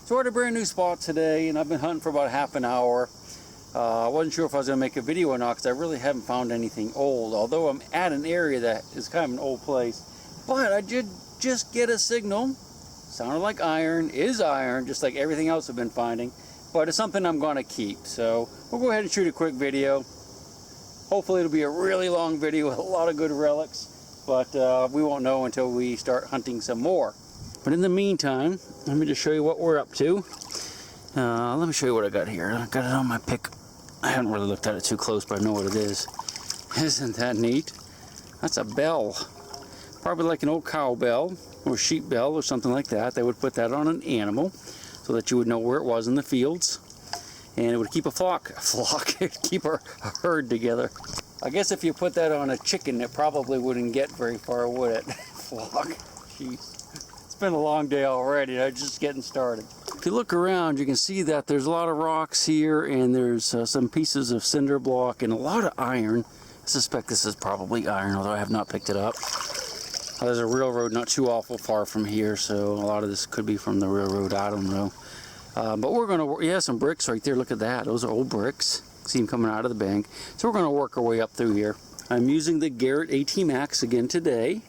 So we're at a brand new spot today, and I've been hunting for about half an hour. I wasn't sure if I was going to make a video or not because I really haven't found anything old, although I'm at an area that is kind of an old place. But I did just get a signal. Sounded like iron, is iron, just like everything else I've been finding. But it's something I'm going to keep. So we'll go ahead and shoot a quick video. Hopefully it'll be a really long video with a lot of good relics. But we won't know until we start hunting some more. But in the meantime, let me just show you what we're up to. Let me show you what I got here. I got it on my pick. I haven't really looked at it too close, but I know what it is. Isn't that neat? That's a bell. Probably like an old cow bell or sheep bell or something like that. They would put that on an animal so that you would know where it was in the fields. And it would keep a keep a herd together. I guess if you put that on a chicken, it probably wouldn't get very far, would it? Flock. Jeez. It's been a long day already. I'm just getting started. If you look around, you can see that there's a lot of rocks here, and there's some pieces of cinder block and a lot of iron. I suspect this is probably iron, although I have not picked it up. There's a railroad not too awful far from here, so a lot of this could be from the railroad. I don't know. But we're going to, yeah, some bricks right there. Look at that. Those are old bricks. See them coming out of the bank. So we're going to work our way up through here. I'm using the Garrett AT Max again today.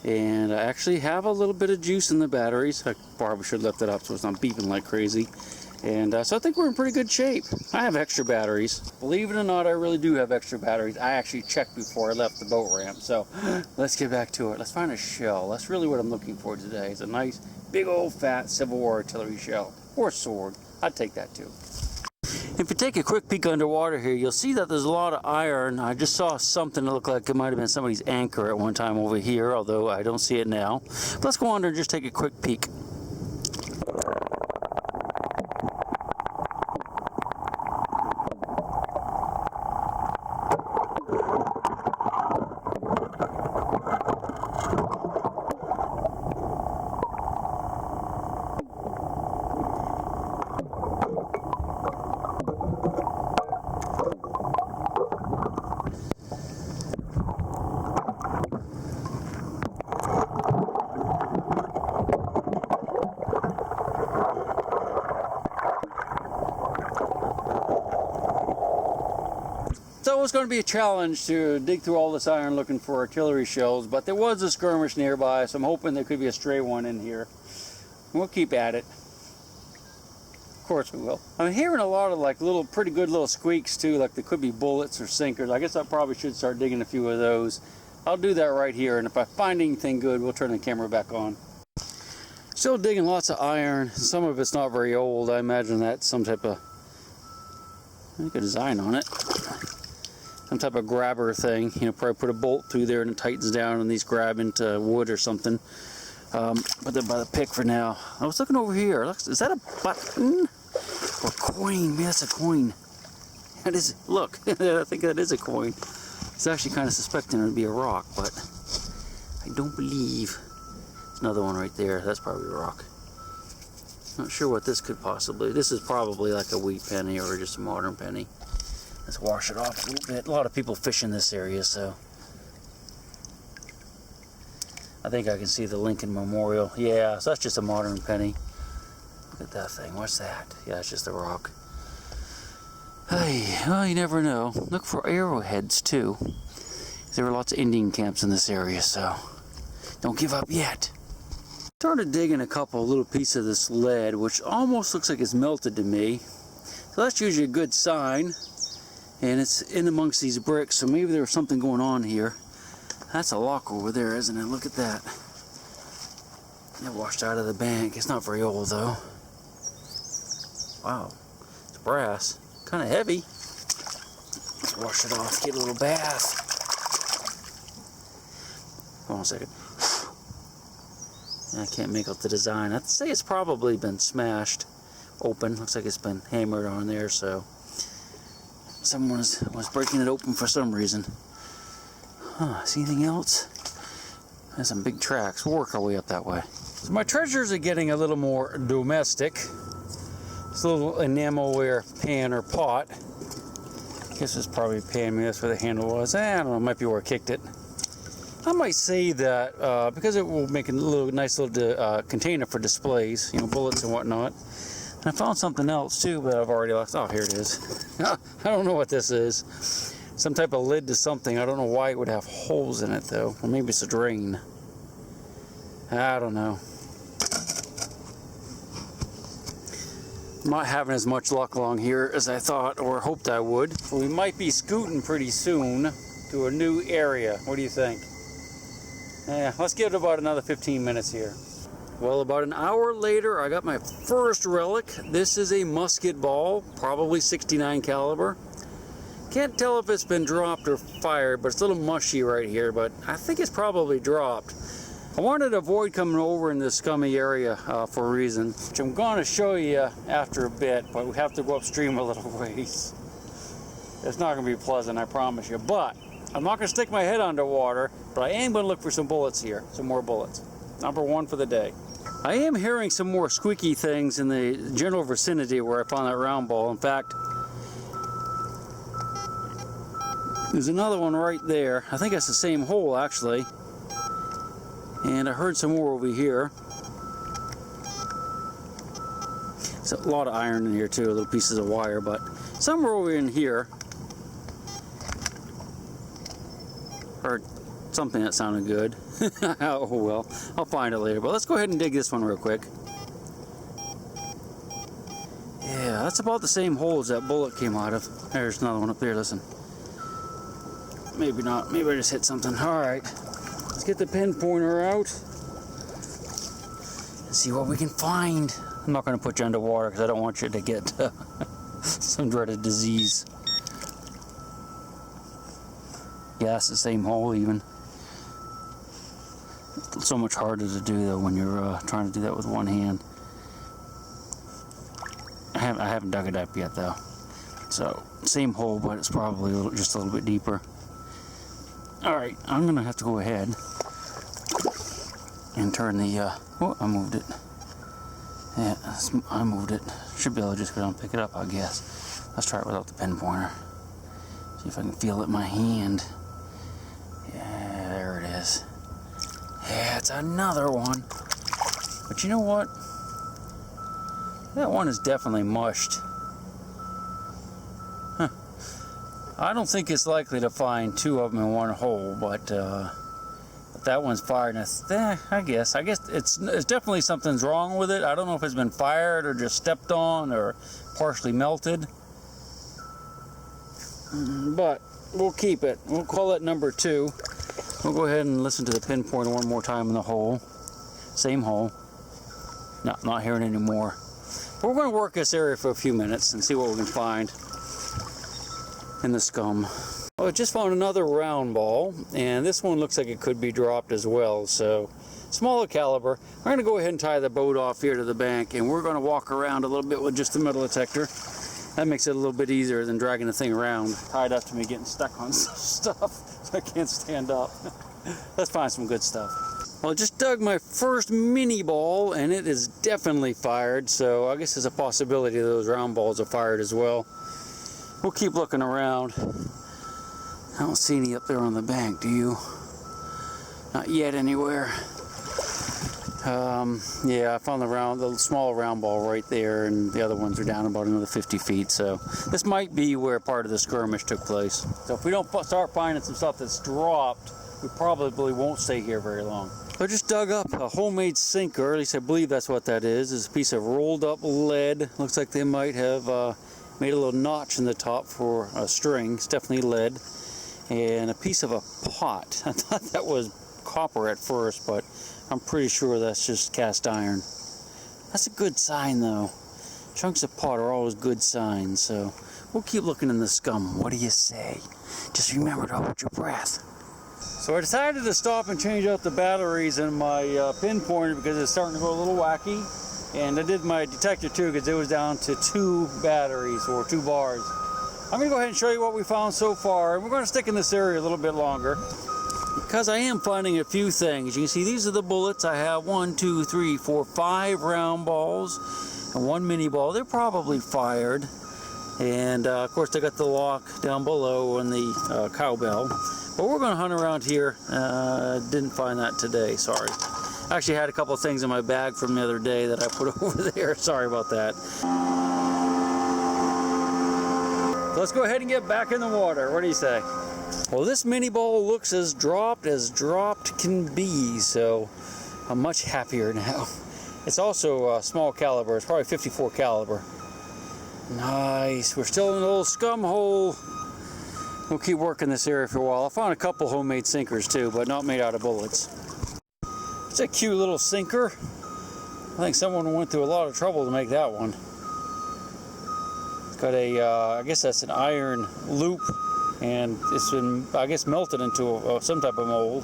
And I actually have a little bit of juice in the batteries. I probably should lift it up so it's not beeping like crazy. And so I think we're in pretty good shape. I have extra batteries. Believe it or not, I really do have extra batteries. I actually checked before I left the boat ramp. So let's get back to it. Let's find a shell. That's really what I'm looking for today. It's a nice, big old fat Civil War artillery shell. Or sword. I'd take that too. If you take a quick peek underwater here, you'll see that there's a lot of iron. I just saw something that looked like it might have been somebody's anchor at one time over here, although I don't see it now. But let's go under and just take a quick peek. So it's going to be a challenge to dig through all this iron looking for artillery shells, but there was a skirmish nearby, so I'm hoping there could be a stray one in here. We'll keep at it. Of course we will. I'm hearing a lot of like pretty good little squeaks too, like there could be bullets or sinkers. I guess I probably should start digging a few of those. I'll do that right here, and if I find anything good, we'll turn the camera back on. Still digging lots of iron. Some of it's not very old. I imagine that's some type of, I think, a design on it. Some type of grabber thing, you know, probably put a bolt through there and it tightens down and these grab into wood or something. Put that by the pick for now. I was looking over here. Is that a button or coin? Man, that's a coin. That is, look, I think that is a coin. It's actually kind of suspecting it would be a rock, but I don't believe. There's another one right there. That's probably a rock. Not sure what this could possibly. This is probably like a wheat penny or just a modern penny. Let's wash it off a little bit. A lot of people fish in this area, so I think I can see the Lincoln Memorial. Yeah, so that's just a modern penny. Look at that thing. What's that? Yeah, it's just a rock. Hey, well, you never know. Look for arrowheads too. There were lots of Indian camps in this area, so don't give up yet. Started digging a couple little pieces of this lead, which almost looks like it's melted to me. So that's usually a good sign. And it's in amongst these bricks, so maybe there was something going on here. That's a lock over there, isn't it? Look at that. It washed out of the bank. It's not very old, though. Wow. It's brass. Kind of heavy. Let's wash it off. Get a little bath. Hold on a second. I can't make out the design. I'd say it's probably been smashed open. Looks like it's been hammered on there, so someone was breaking it open for some reason. Huh, see anything else? There's some big tracks. We'll work our way up that way. So my treasures are getting a little more domestic. It's a little enamelware pan or pot. I guess it's probably a pan. Maybe that's where the handle was. I don't know. It might be where I kicked it. I might say that because it will make a little nice little container for displays, you know, bullets and whatnot. And I found something else too, but I've already lost. Oh, here it is. I don't know what this is. Some type of lid to something. I don't know why it would have holes in it though. Or maybe it's a drain. I don't know. Not having as much luck along here as I thought or hoped I would. We might be scooting pretty soon to a new area. What do you think? Yeah, let's give it about another 15 minutes here. Well, about an hour later, I got my first relic. This is a musket ball, probably 69 caliber. Can't tell if it's been dropped or fired, but it's a little mushy right here, but I think it's probably dropped. I wanted to avoid coming over in this scummy area for a reason, which I'm going to show you after a bit, but we have to go upstream a little ways. It's not going to be pleasant, I promise you, but I'm not going to stick my head underwater, but I am going to look for some bullets here, some more bullets. Number one for the day. I am hearing some more squeaky things in the general vicinity where I found that round ball. In fact, there's another one right there. I think that's the same hole actually. And I heard some more over here. There's a lot of iron in here too, little pieces of wire, but somewhere over in here. Heard something that sounded good. Oh well, I'll find it later. But let's go ahead and dig this one real quick. Yeah, that's about the same hole as that bullet came out of. There's another one up there, listen. Maybe not, maybe I just hit something. Alright, let's get the pin pointer out and see what we can find. I'm not going to put you underwater because I don't want you to get some dreaded disease. Yeah, it's the same hole even. It's so much harder to do though when you're trying to do that with one hand. I haven't dug it up yet though. So, same hole, but it's probably just a little bit deeper. Alright, I'm going to have to go ahead and turn the, oh, I moved it. Yeah, I moved it. Should be able to just go down and pick it up, I guess. Let's try it without the pin pointer. See if I can feel it in my hand. Yeah, there it is. Yeah, it's another one. But you know what? That one is definitely mushed. Huh. I don't think it's likely to find two of them in one hole, but that one's fired. And I guess it's definitely something's wrong with it. I don't know if it's been fired or just stepped on or partially melted. But we'll keep it. We'll call it number 2. We'll go ahead and listen to the pin pointer one more time in the hole. Same hole. No, not hearing any more. But we're going to work this area for a few minutes and see what we can find in the scum. Well, I just found another round ball, and this one looks like it could be dropped as well. So, smaller caliber. I'm going to go ahead and tie the boat off here to the bank, and we're going to walk around a little bit with just the metal detector. That makes it a little bit easier than dragging the thing around, tied up to me getting stuck on stuff, so I can't stand up. Let's find some good stuff. Well, I just dug my first mini ball, and it is definitely fired, so I guess there's a possibility those round balls are fired as well. We'll keep looking around. I don't see any up there on the bank, do you? Not yet anywhere. Yeah, I found the small round ball right there, and the other ones are down about another 50 feet, so this might be where part of the skirmish took place. So if we don't start finding some stuff that's dropped, we probably won't stay here very long. I just dug up a homemade sinker, at least I believe that's what that is. It's a piece of rolled up lead. Looks like they might have made a little notch in the top for a string. It's definitely lead. And a piece of a pot. I thought that was copper at first, but I'm pretty sure that's just cast iron. That's a good sign though. Chunks of pot are always good signs, so we'll keep looking in the scum. What do you say? Just remember to hold your breath. So I decided to stop and change out the batteries in my pin pointer because it's starting to go a little wacky. And I did my detector too because it was down to 2 batteries or 2 bars. I'm going to go ahead and show you what we found so far. We're going to stick in this area a little bit longer because I am finding a few things. You can see these are the bullets. I have 1, 2, 3, 4, 5 round balls and 1 mini ball. They're probably fired. And of course I got the lock down below and the cowbell. But we're going to hunt around here. Didn't find that today, sorry. I actually had a couple of things in my bag from the other day that I put over there. Sorry about that. Let's go ahead and get back in the water. What do you say? Well, this mini ball looks as dropped can be, so I'm much happier now. It's also a small caliber. It's probably 54 caliber. Nice. We're still in a little scum hole. We'll keep working this area for a while. I found a couple homemade sinkers too, but not made out of bullets. It's a cute little sinker. I think someone went through a lot of trouble to make that one. It's got a, I guess that's an iron loop, and it's been, I guess, melted into some type of mold.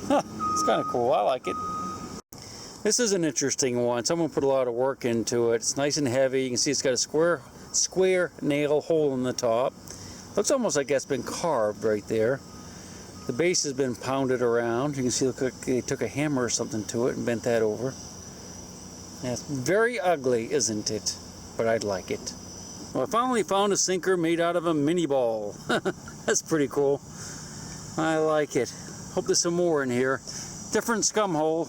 Huh, it's kind of cool. I like it. This is an interesting one. Someone put a lot of work into it. It's nice and heavy. You can see it's got a square nail hole in the top. Looks almost like it's been carved right there. The base has been pounded around. You can see, look, like they took a hammer or something to it and bent that over. Yeah, it's very ugly, isn't it? But I'd like it. Well, I finally found a sinker made out of a mini ball. That's pretty cool. I like it. Hope there's some more in here. Different scum hole.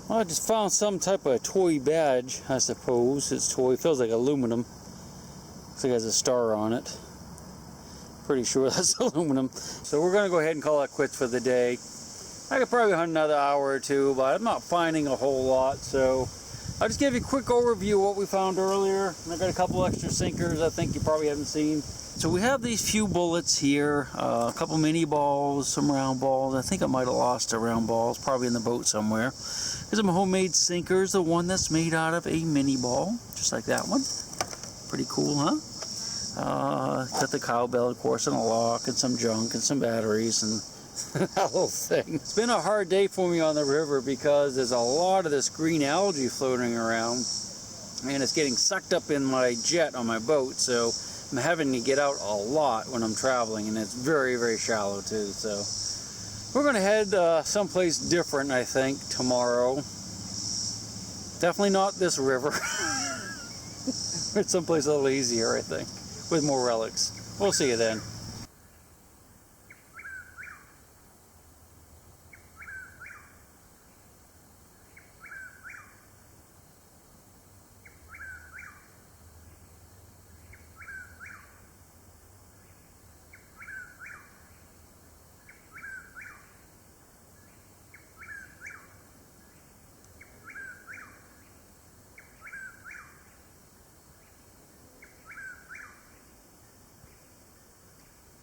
Well, I just found some type of toy badge, I suppose. It's toy. It feels like aluminum. Looks like it has a star on it. Pretty sure that's aluminum. So we're going to go ahead and call it quits for the day. I could probably hunt another hour or two, but I'm not finding a whole lot. So I'll just give you a quick overview of what we found earlier. And I got a couple extra sinkers I think you probably haven't seen. So we have these few bullets here, a couple mini balls, some round balls. I think I might have lost a round ball. It's probably in the boat somewhere. Here's some homemade sinkers, the one that's made out of a mini ball, just like that one. Pretty cool, huh? Got the cowbell, of course, and a lock, and some junk, and some batteries, and that little thing. It's been a hard day for me on the river because there's a lot of this green algae floating around, and it's getting sucked up in my jet on my boat, so I'm having to get out a lot when I'm traveling, and it's very, very shallow too. So we're going to head someplace different, I think, tomorrow. Definitely not this river. It's someplace a little easier, I think, with more relics. We'll see you then.